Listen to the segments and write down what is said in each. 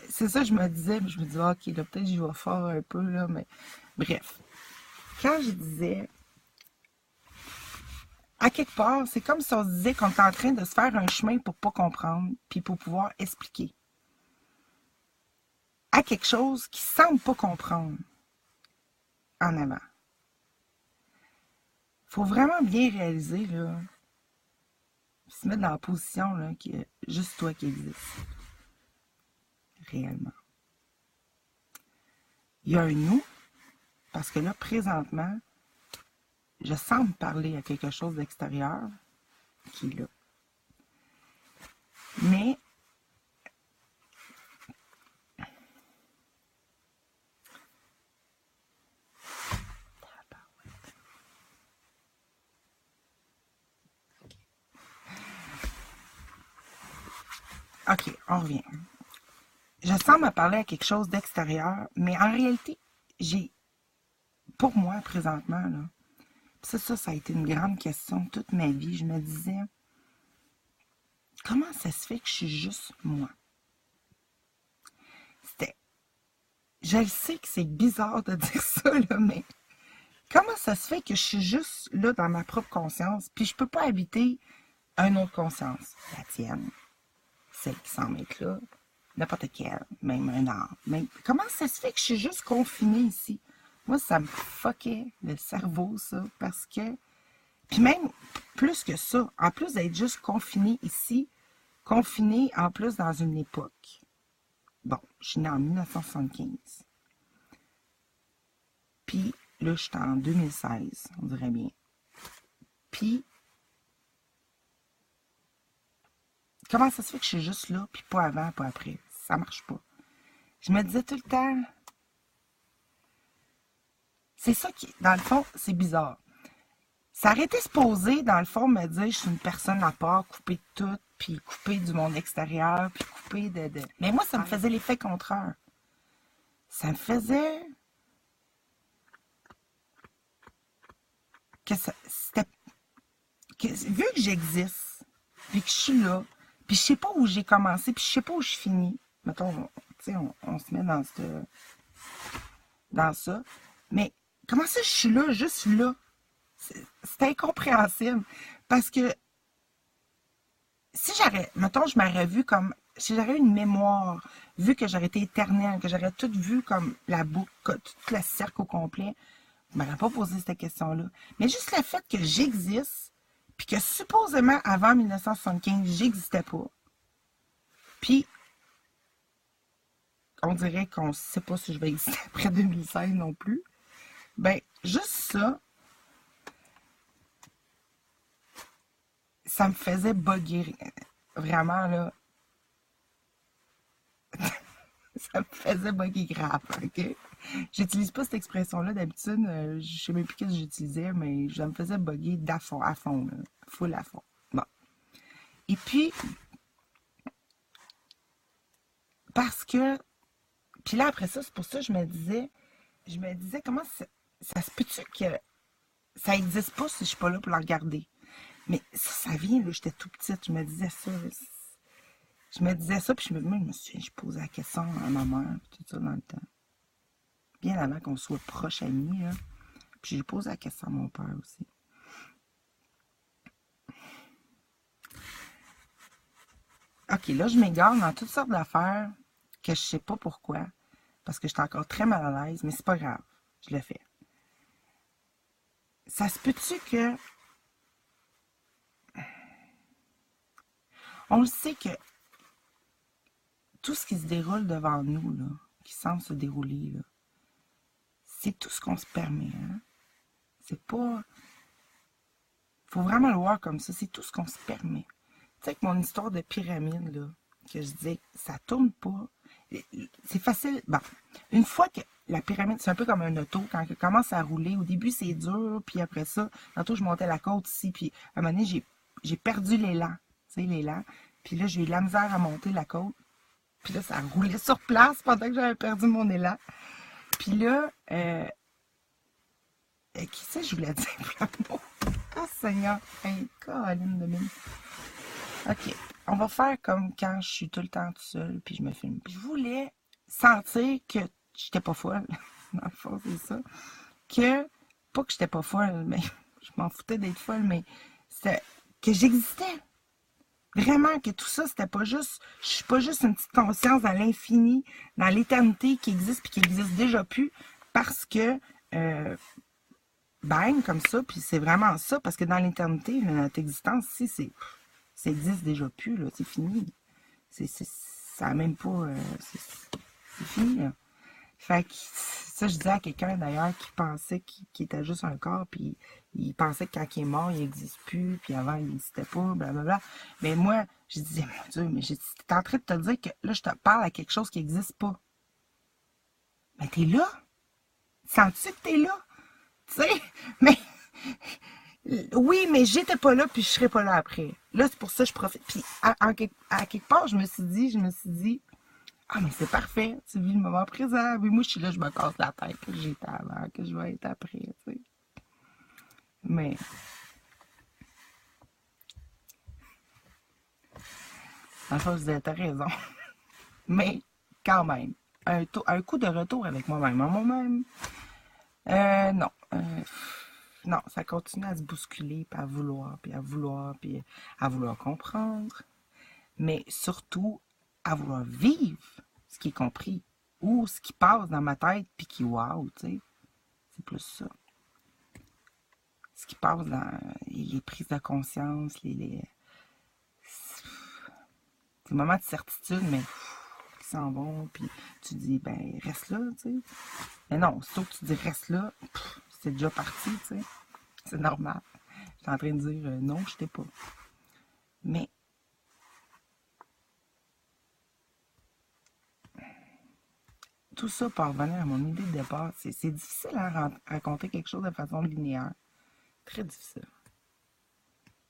C'est ça, je me disais, je me disais, ok, là, peut-être j'y vais fort un peu, là, mais bref. Quand je disais, à quelque part, c'est comme si on se disait qu'on est en train de se faire un chemin pour pas comprendre, puis pour pouvoir expliquer à quelque chose qui semble pas comprendre en avant. Faut vraiment bien réaliser, là, se mettre dans la position, là, qu'il y a juste toi qui existe. Réellement. Il y a un nous, parce que là, présentement, je semble parler à quelque chose d'extérieur qui est là. Mais OK, on revient. Je semble parler à quelque chose d'extérieur, mais en réalité, j'ai, pour moi, présentement, là, ça a été une grande question toute ma vie. Je me disais, comment ça se fait que je suis juste moi? C'était, je le sais que c'est bizarre de dire ça, là, mais comment ça se fait que je suis juste là dans ma propre conscience, puis je peux pas habiter une autre conscience, la tienne, celle qui semble être là, n'importe quelle, même un arbre. Même... Comment ça se fait que je suis juste confinée ici? Moi, ça me fuckait le cerveau, ça, parce que... Puis même, plus que ça, en plus d'être juste confinée ici, confinée en plus dans une époque. Bon, je suis née en 1975. Puis là, je suis en 2016, on dirait bien. Puis, comment ça se fait que je suis juste là, puis pas avant, pas après? Ça marche pas. Je me disais tout le temps, c'est ça qui, dans le fond, c'est bizarre. Ça aurait été supposé, dans le fond, me dire je suis une personne à part, coupée de tout, puis coupée du monde extérieur, puis coupée de... Mais moi, ça me faisait l'effet contraire. Ça me faisait que c'était... vu que j'existe, puis que je suis là, puis je sais pas où j'ai commencé, puis je sais pas où je finis. Mettons, tu sais, on se met dans ça. Mais comment ça, je suis là, juste là? C'est incompréhensible. Parce que si j'aurais, mettons, je m'aurais vu comme, si j'aurais une mémoire, vu que j'aurais été éternelle, que j'aurais tout vu comme la boucle, tout le cercle au complet, je ne m'aurais pas posé cette question-là. Mais juste le fait que j'existe, puis que supposément avant 1975, j'existais pas, puis on dirait qu'on ne sait pas si je vais exister après 2016 non plus, ben, juste ça, ça me faisait bugger. Vraiment, là, ça me faisait bugger grave, ok? J'utilise pas cette expression-là d'habitude, je sais même plus qu'est-ce que j'utilisais, mais ça me faisait bugger à fond, là, full à fond. Bon. Et puis, parce que, puis là après ça, c'est pour ça que je me disais comment ça se peut-tu que ça existe pas si je suis pas là pour la regarder. Mais ça vient, là, j'étais tout petite, je me disais ça, là, je me disais ça, puis moi, je me suis je posais la question à ma mère, puis tout ça dans le temps. Bien avant qu'on soit proches amis, là. Puis j'ai posé la question à mon père aussi. OK, là, je m'égare dans toutes sortes d'affaires que je sais pas pourquoi, parce que j'étais encore très mal à l'aise, mais c'est pas grave, je le fais. Ça se peut-tu que... On le sait que tout ce qui se déroule devant nous, là, qui semble se dérouler, là, c'est tout ce qu'on se permet. Hein? C'est pas... Faut vraiment le voir comme ça, c'est tout ce qu'on se permet. Tu sais, avec mon histoire de pyramide, là, que je disais, ça tourne pas. C'est facile. Bon, une fois que la pyramide, c'est un peu comme un auto, quand elle commence à rouler, au début c'est dur, puis après ça, tantôt je montais la côte ici, puis à un moment donné, j'ai perdu l'élan, tu sais, l'élan, puis là j'ai eu de la misère à monter la côte, puis là ça roulait sur place pendant que j'avais perdu mon élan. Puis là, qui c'est je voulais dire pour l'amour? Ah Seigneur, hey, Caroline de mine. OK. on va faire comme quand je suis tout le temps tout seul, puis je me filme. Puis je voulais sentir que j'étais pas folle. Dans le fond, c'est ça. Pas que j'étais pas folle, mais je m'en foutais d'être folle, mais c'était que j'existais. Vraiment, que tout ça, c'était pas juste, je suis pas juste une petite conscience dans l'infini, dans l'éternité qui existe puis qui existe déjà plus, parce que, bang, comme ça, puis c'est vraiment ça, parce que dans l'éternité, notre existence, ici, ça existe déjà plus, là, c'est fini. Ça a même pas, c'est fini, là. Fait que ça, je disais à quelqu'un d'ailleurs qui pensait qu'il était juste un corps, puis il pensait que quand il est mort, il n'existe plus, puis avant, il n'existait pas, blablabla. Mais moi, je disais, mon Dieu, mais j'étais en train de te dire que là, je te parle à quelque chose qui n'existe pas. Mais t'es là? Sens-tu que t'es là? Tu sais? Mais oui, mais j'étais pas là, puis je serai pas là après. Là, c'est pour ça que je profite. Puis à quelque part, je me suis dit, ah, mais c'est parfait, tu vis le moment présent. Mais moi, je suis là, je me casse la tête que j'étais avant, que je vais être après, tu sais. Mais, en fait, je disais, t'as raison. Mais, quand même, un coup de retour avec moi-même. Moi-même, non. Non, ça continue à se bousculer, puis à vouloir, puis à vouloir, puis à vouloir comprendre. Mais surtout, à vouloir vivre ce qui est compris. Ou ce qui passe dans ma tête, puis qui, wow, tu sais. C'est plus ça. Ce qui passe dans les prises de conscience, les moments de certitude, mais qui s'en vont, puis tu dis, ben, reste là, tu sais. Mais non, sauf que tu dis, reste là, c'est déjà parti, tu sais. C'est normal. J'étais en train de dire, non, je t'ai pas. Mais, tout ça pour revenir à mon idée de départ, c'est difficile à raconter quelque chose de façon linéaire. Très difficile.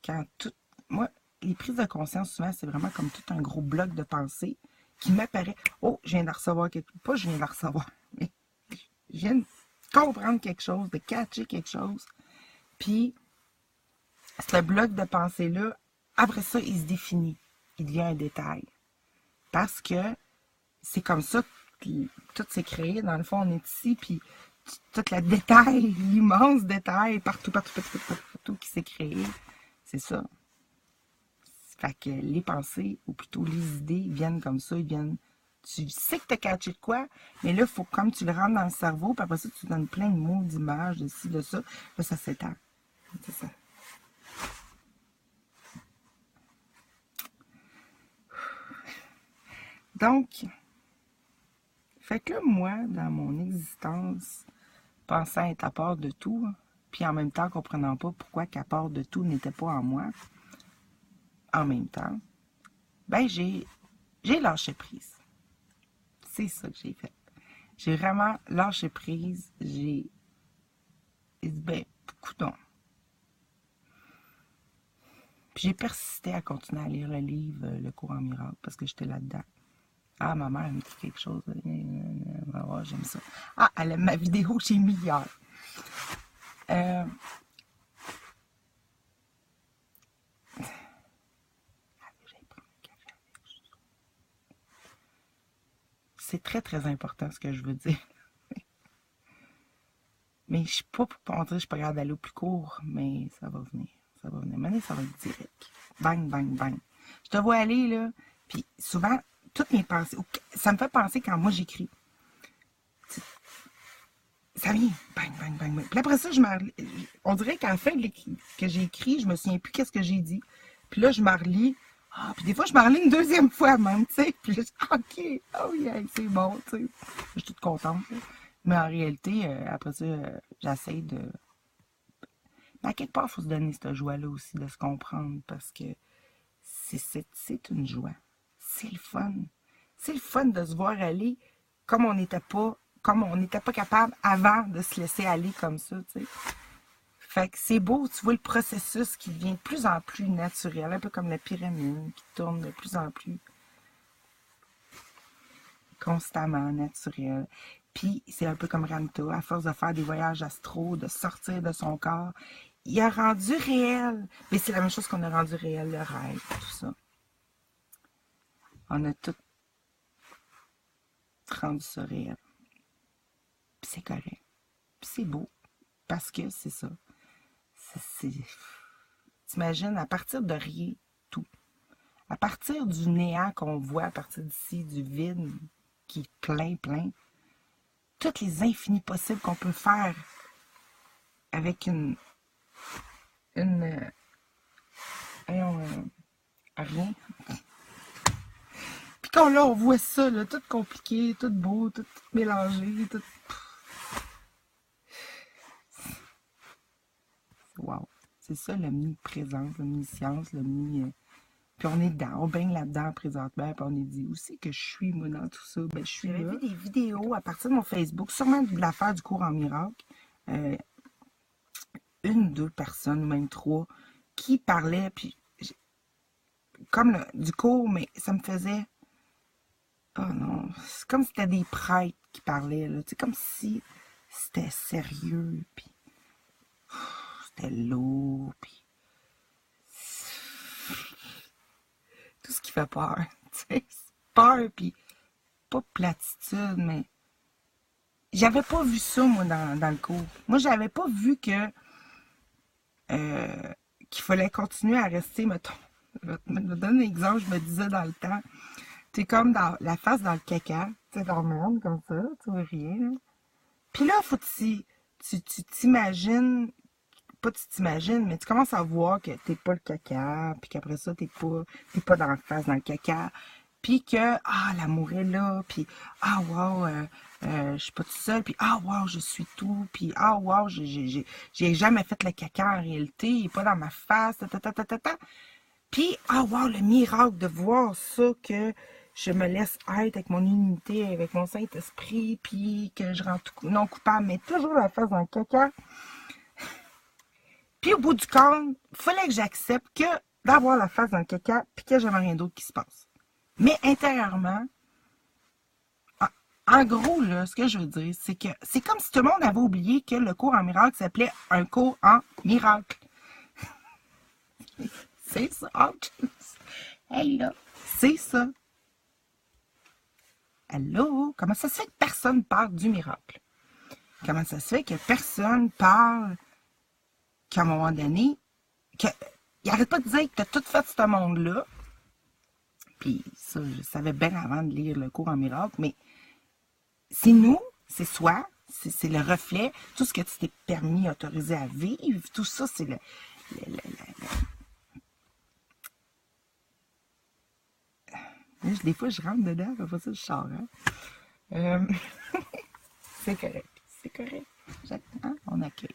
Quand tout. Moi, les prises de conscience, souvent, c'est vraiment comme tout un gros bloc de pensée qui m'apparaît. Oh, je viens de recevoir quelque chose. Pas je viens de recevoir, mais je viens de comprendre quelque chose, de catcher quelque chose. Puis, ce bloc de pensée-là, après ça, il se définit. Il devient un détail. Parce que c'est comme ça que tout s'est créé. Dans le fond, on est ici, puis tout le détail, l'immense détail, partout qui s'est créé, c'est ça. Fait que les pensées, ou plutôt les idées, viennent comme ça, ils viennent. Tu sais que t'as catché de quoi, mais là, il faut comme tu le rentres dans le cerveau, puis après ça, tu donnes plein de mots, d'images, de ci, de ça. Là, ça s'étend. C'est ça. Donc, fait que là, moi, dans mon existence, pensant être à part de tout, puis en même temps comprenant pas pourquoi qu'à part de tout n'était pas en moi, en même temps, ben j'ai lâché prise. C'est ça que j'ai fait. J'ai vraiment lâché prise. J'ai dit, ben, coudonc. Puis j'ai persisté à continuer à lire le livre Le cours en miracle parce que j'étais là-dedans. Ah, ma mère me dit quelque chose. Oh, j'aime ça. Ah, elle aime ma vidéo que j'ai mis hier. C'est très, très important ce que je veux dire. Mais je suis pas pour dire que je suis pas capable d'aller au plus court, mais ça va venir. Ça va venir. Maintenant, ça va être direct. Bang, bang, bang. Je te vois aller, là, puis souvent, toutes mes pensées, ça me fait penser quand moi j'écris. Ça vient, bang, bang, bang, bang. Puis après ça, on dirait qu'à la fin que j'ai écrit, je me souviens plus qu'est-ce que j'ai dit. Puis là, je me relis. Ah, puis des fois, je me relis une deuxième fois même, tu sais. Puis là, OK, oh yeah, c'est bon, tu sais. Je suis toute contente. Là. Mais en réalité, après ça, j'essaie de... Mais à quelque part, il faut se donner cette joie-là aussi, de se comprendre, parce que c'est une joie. C'est le fun. C'est le fun de se voir aller comme on n'était pas capable avant de se laisser aller comme ça, tu sais. Fait que c'est beau, tu vois le processus qui devient de plus en plus naturel, un peu comme la pyramide qui tourne de plus en plus constamment naturel. Puis c'est un peu comme Ramta, à force de faire des voyages astro, de sortir de son corps, il a rendu réel. Mais c'est la même chose qu'on a rendu réel, le rêve, tout ça. On a tout rendu ça réel. Puis c'est correct. Puis c'est beau. Parce que c'est ça. T'imagines, à partir de rien, tout. À partir du néant qu'on voit, à partir d'ici, du vide qui est plein, plein, toutes les infinis possibles qu'on peut faire avec rien. Puis quand là, on voit ça, là, tout compliqué, tout beau, tout mélangé, tout... Wow. C'est ça, l'omniprésence, l'omniscience, puis on est dedans, on baigne là-dedans présentement, puis on est dit, où c'est que je suis, moi, dans tout ça? Ben, je suis là. J'avais vu des vidéos à partir de mon Facebook, sûrement de l'affaire du cours en miracle. Une ou deux personnes, ou même trois, qui parlaient, puis comme du cours, mais ça me faisait... Oh non, c'est comme si c'était des prêtres qui parlaient, là. C'est comme si c'était sérieux, puis c'était lourd, puis tout ce qui fait peur, tu sais, peur, puis pas platitude, mais j'avais pas vu ça, moi, dans le cours. Moi, j'avais pas vu que qu'il fallait continuer à rester, mettons, je vais te donner un exemple, je me disais dans le temps, t'es comme dans la face dans le caca, tu sais, dans le monde, comme ça, tu vois rien, là. Puis là, faut que tu t'imagines, pas tu t'imagines, mais tu commences à voir que t'es pas le caca, puis qu'après ça, t'es pas dans la face dans le caca, puis que, l'amour est là, puis, wow, je suis pas tout seul, puis, wow, je suis tout, puis, wow, j'ai jamais fait le caca en réalité, il est pas dans ma face, Puis, wow, le miracle de voir ça, que je me laisse être avec mon unité, avec mon Saint-Esprit, puis que je rends tout non coupable, mais toujours la face dans le caca. Puis au bout du compte, il fallait que j'accepte que d'avoir la face dans le caca, puis que j'avais rien d'autre qui se passe. Mais intérieurement, en gros, là, ce que je veux dire, c'est que c'est comme si tout le monde avait oublié que le cours en miracle s'appelait un cours en miracle. C'est ça. Hey là, c'est ça. Allô? Comment ça se fait que personne parle du miracle? Comment ça se fait que personne parle qu'à un moment donné, il n'arrête pas de dire que tu as tout fait ce monde-là. Puis ça, je savais bien avant de lire le cours en miracle, mais c'est nous, c'est soi, c'est le reflet, tout ce que tu t'es permis, autorisé à vivre, tout ça, c'est des fois, je rentre dedans, après ça, je sors. Hein? C'est correct. C'est correct. Hein? On accueille.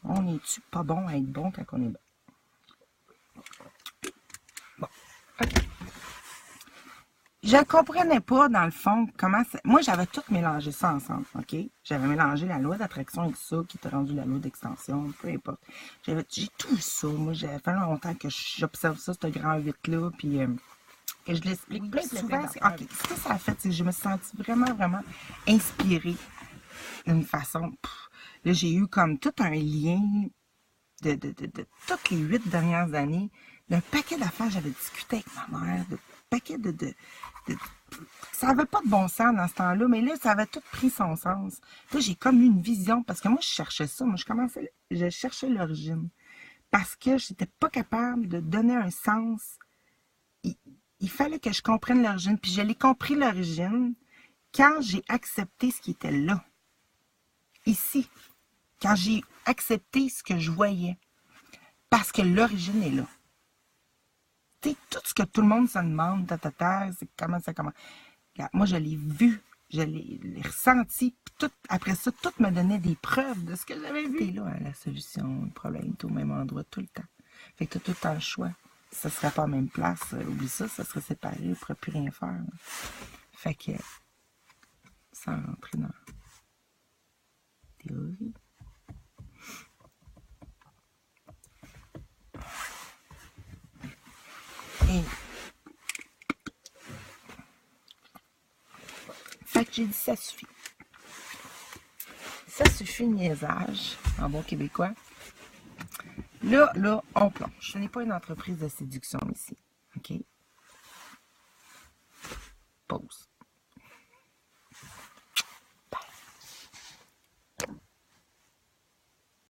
On est-tu pas bon à être bon quand on est bon? Bon. OK. Je ne comprenais pas, dans le fond, comment ça... Moi, j'avais tout mélangé ça ensemble, OK? J'avais mélangé la loi d'attraction et tout ça, qui était rendu la loi d'extension, peu importe. J'ai tout ça. Moi, j'avait fait longtemps que j'observe ça, ce grand 8-là, puis... Et je l'explique plein souvent. OK, ce que ça a fait, c'est que je me suis sentie vraiment, vraiment inspirée d'une façon. Là, j'ai eu comme tout un lien de toutes les 8 dernières années, d'un paquet d'affaires. J'avais discuté avec ma mère, de paquet ça n'avait pas de bon sens dans ce temps-là, mais là, ça avait tout pris son sens. Là, j'ai comme eu une vision, parce que moi, je cherchais ça. Moi, je cherchais l'origine. Parce que je n'étais pas capable de donner un sens. Il fallait que je comprenne l'origine, puis je l'ai compris l'origine quand j'ai accepté ce qui était là. Ici. Quand j'ai accepté ce que je voyais. Parce que l'origine est là. Tu sais, tout ce que tout le monde se demande, c'est comment ça commence. Moi, je l'ai vu, je l'ai ressenti, puis après ça, tout me donnait des preuves de ce que j'avais vu. T'es là, hein, la solution, le problème, t'es au même endroit tout le temps. Fait que t'as tout le temps le choix. Ça serait pas à la même place, oublie ça serait séparé, on ne pourrait plus rien faire. Là. Fait que, sans rentrer dans la théorie. Et, fait que j'ai dit, ça suffit. Ça suffit, niaisage, en bon québécois. Là, on plonge. Ce n'est pas une entreprise de séduction ici.